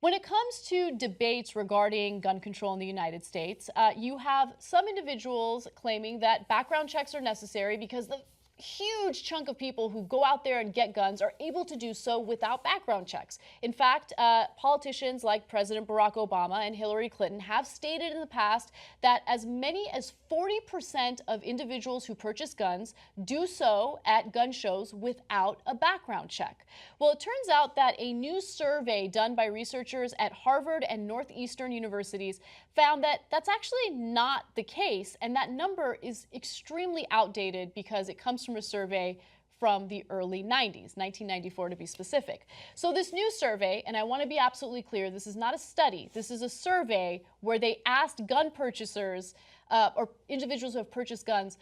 When it comes to debates regarding gun control in the United States, you have some individuals claiming that background checks are necessary because the huge chunk of people who go out there and get guns are able to do so without background checks. In fact, politicians like President Barack Obama and Hillary Clinton have stated in the past that as many as 40% of individuals who purchase guns do so at gun shows without a background check. Well, it turns out that a new survey done by researchers at Harvard and Northeastern universities found that that's actually not the case, and that number is extremely outdated because it comes from a survey from the early 90s, 1994 to be specific. So this new survey, and I want to be absolutely clear, this is not a study, this is a survey where they asked gun purchasers or individuals who have purchased guns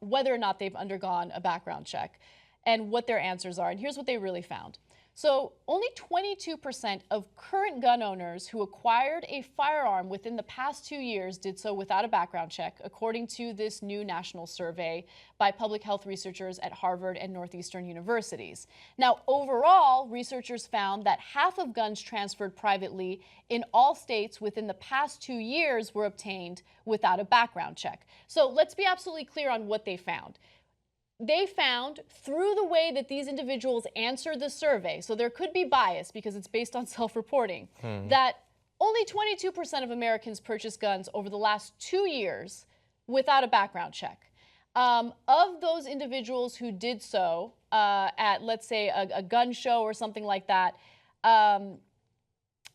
whether or not they've undergone a background check and what their answers are. And here's what they really found. So only 22% of current gun owners who acquired a firearm within the past 2 years did so without a background check, according to this new national survey by public health researchers at Harvard and Northeastern universities. Now, overall, researchers found that half of guns transferred privately in all states within the past 2 years were obtained without a background check. So let's be absolutely clear on what they found. They found through the way that these individuals answered the survey, so there could be bias because it's based on self-reporting, that only 22% of Americans purchased guns over the last 2 years without a background check. Of those individuals who did so at, let's say, a gun show or something like that,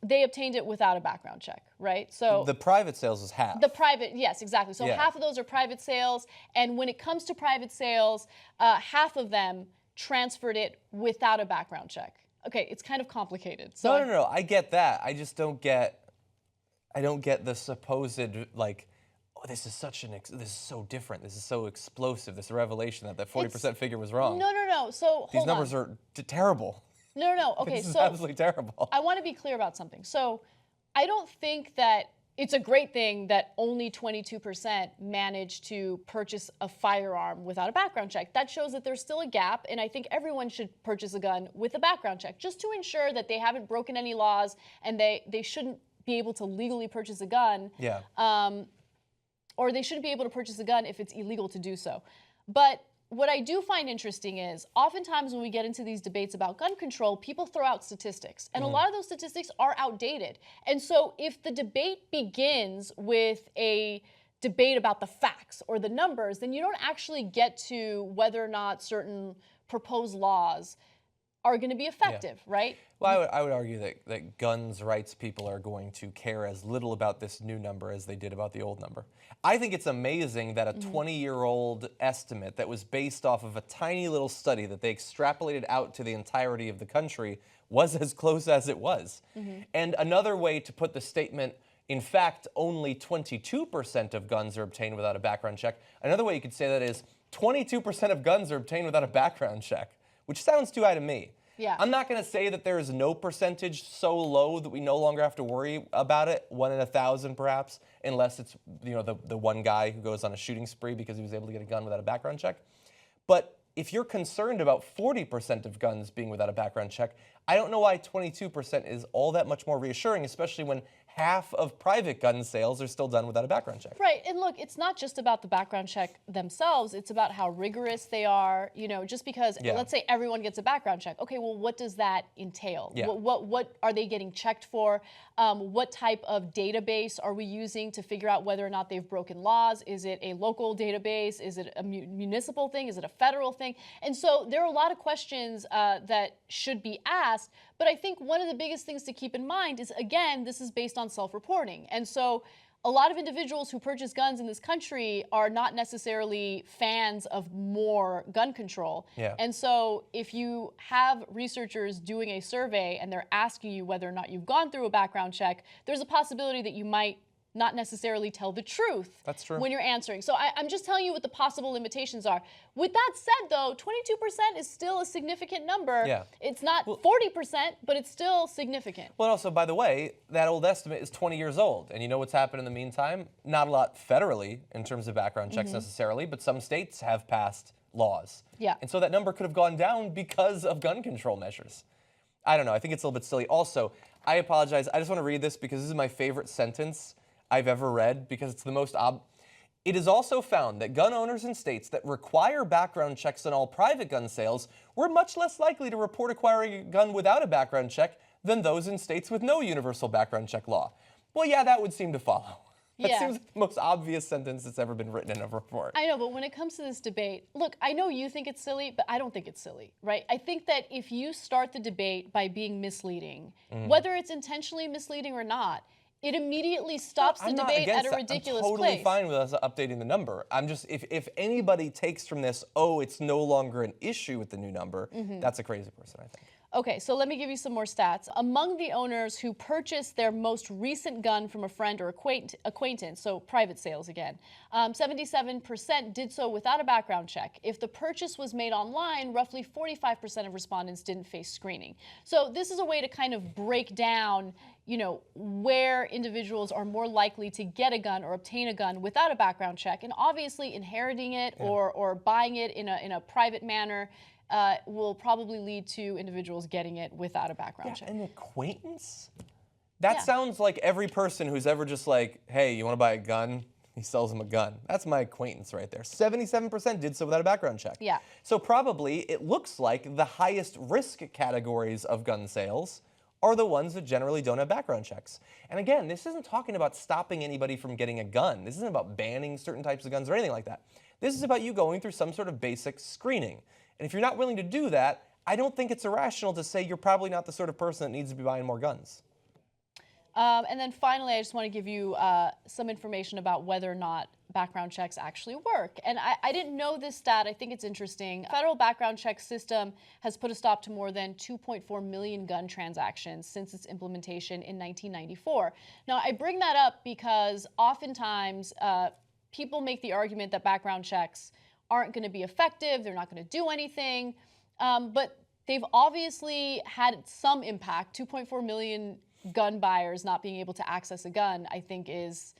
they obtained it without a background check, right? So the private sales is half. The private, yes, exactly. So half of those are private sales, and when it comes to private sales, half of them transferred it without a background check. Okay, it's kind of complicated. So No, I get that. I just don't get. I don't get the supposed like, oh, this is so different. This is so explosive. This revelation that 40% figure was wrong. No. So these numbers are terrible. No. Okay, this is absolutely terrible. I want to be clear about something. So I don't think that it's a great thing that only 22% managed to purchase a firearm without a background check. That shows that there's still a gap, and I think everyone should purchase a gun with a background check, just to ensure that they haven't broken any laws and they shouldn't be able to legally purchase a gun. Or they shouldn't be able to purchase a gun if it's illegal to do so. But what I do find interesting is oftentimes when we get into these debates about gun control, people throw out statistics. And a lot of those statistics are outdated. And so if the debate begins with a debate about the facts or the numbers, then you don't actually get to whether or not certain proposed laws are going to be effective, right? Well, I would argue that guns rights people are going to care as little about this new number as they did about the old number. I think it's amazing that a 20-year-old estimate that was based off of a tiny little study that they extrapolated out to the entirety of the country was as close as it was. And another way to put the statement, in fact, only 22% of guns are obtained without a background check, another way you could say that is 22% of guns are obtained without a background check, which sounds too high to me. Yeah. I'm not going to say that there is no percentage so low that we no longer have to worry about it, 1 in 1,000 perhaps, unless it's the one guy who goes on a shooting spree because he was able to get a gun without a background check. But if you're concerned about 40% of guns being without a background check, I don't know why 22% is all that much more reassuring, especially when half of private gun sales are still done without a background check. Right, and look, it's not just about the background check themselves, it's about how rigorous they are, just because, let's say everyone gets a background check. Okay, well, what does that entail? What are they getting checked for? What type of database are we using to figure out whether or not they've broken laws? Is it a local database? Is it a municipal thing? Is it a federal thing? And so there are a lot of questions that should be asked, but I think one of the biggest things to keep in mind is, again, this is based on self-reporting. And so a lot of individuals who purchase guns in this country are not necessarily fans of more gun control. And so if you have researchers doing a survey and they're asking you whether or not you've gone through a background check, there's a possibility that you might not necessarily tell the truth when you're answering. So I'm just telling you what the possible limitations are. With that said, though, 22% is still a significant number. It's not 40%, but it's still significant. Well, also, by the way, that old estimate is 20 years old. And you know what's happened in the meantime? Not a lot federally in terms of background checks necessarily, but some states have passed laws. And so that number could have gone down because of gun control measures. I don't know. I think it's a little bit silly. Also, I apologize. I just want to read this because this is my favorite sentence I've ever read because it's the most It is also found that gun owners in states that require background checks on all private gun sales were much less likely to report acquiring a gun without a background check than those in states with no universal background check law. Well, yeah, that would seem to follow. That seems like the most obvious sentence that's ever been written in a report. I know, but when it comes to this debate, look, I know you think it's silly, but I don't think it's silly, right? I think that if you start the debate by being misleading, whether it's intentionally misleading or not, it immediately stops the debate at a ridiculous place. I'm totally fine with us updating the number. I'm just, if anybody takes from this, oh, it's no longer an issue with the new number, that's a crazy person, I think. Okay, so let me give you some more stats. Among the owners who purchased their most recent gun from a friend or acquaintance, so private sales again, 77% did so without a background check. If the purchase was made online, roughly 45% of respondents didn't face screening. So this is a way to kind of break down, you know, where individuals are more likely to get a gun or obtain a gun without a background check. And obviously inheriting it or buying it in a private manner will probably lead to individuals getting it without a background check. An acquaintance? That sounds like every person who's ever just like, hey, you want to buy a gun? He sells them a gun. That's my acquaintance right there. 77% did so without a background check. Yeah. So probably it looks like the highest risk categories of gun sales are the ones that generally don't have background checks. And again, this isn't talking about stopping anybody from getting a gun. This isn't about banning certain types of guns or anything like that. This is about you going through some sort of basic screening. And if you're not willing to do that, I don't think it's irrational to say you're probably not the sort of person that needs to be buying more guns. And then finally, I just want to give you some information about whether or not background checks actually work. And I didn't know this stat. I think it's interesting. Federal background check system has put a stop to more than 2.4 million gun transactions since its implementation in 1994. Now, I bring that up because oftentimes people make the argument that background checks aren't going to be effective, they're not going to do anything, but they've obviously had some impact. 2.4 million gun buyers not being able to access a gun, I think is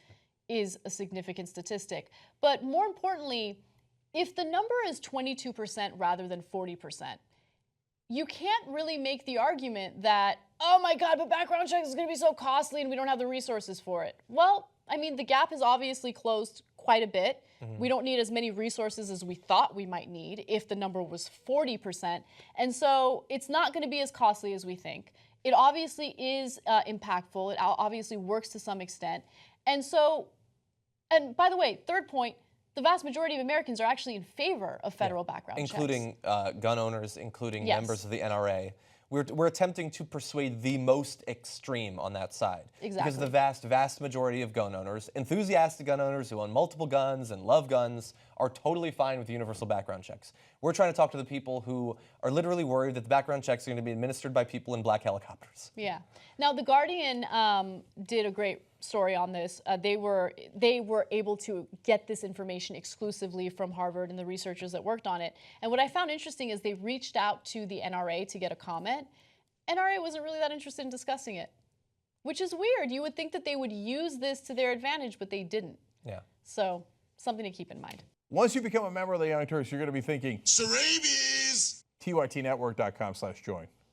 a significant statistic. But more importantly, if the number is 22% rather than 40%, you can't really make the argument that, oh my God, but background checks is going to be so costly and we don't have the resources for it. Well, I mean, the gap is obviously closed quite a bit. We don't need as many resources as we thought we might need if the number was 40%. And so it's not going to be as costly as we think. It obviously is impactful. It obviously works to some extent. And so, and by the way, third point, the vast majority of Americans are actually in favor of federal background checks. Including gun owners, including members of the NRA. We're attempting to persuade the most extreme on that side. Exactly. Because the vast majority of gun owners, enthusiastic gun owners who own multiple guns and love guns, are totally fine with universal background checks. We're trying to talk to the people who are literally worried that the background checks are going to be administered by people in black helicopters. Yeah. Now, The Guardian did a great story on this. They were able to get this information exclusively from Harvard and the researchers that worked on it. And what I found interesting is they reached out to the NRA to get a comment. NRA wasn't really that interested in discussing it, which is weird. You would think that they would use this to their advantage, but they didn't. Yeah. So something to keep in mind. Once you become a member of the Young Turks, you're going to be thinking, Sarabies! TYTnetwork.com/join.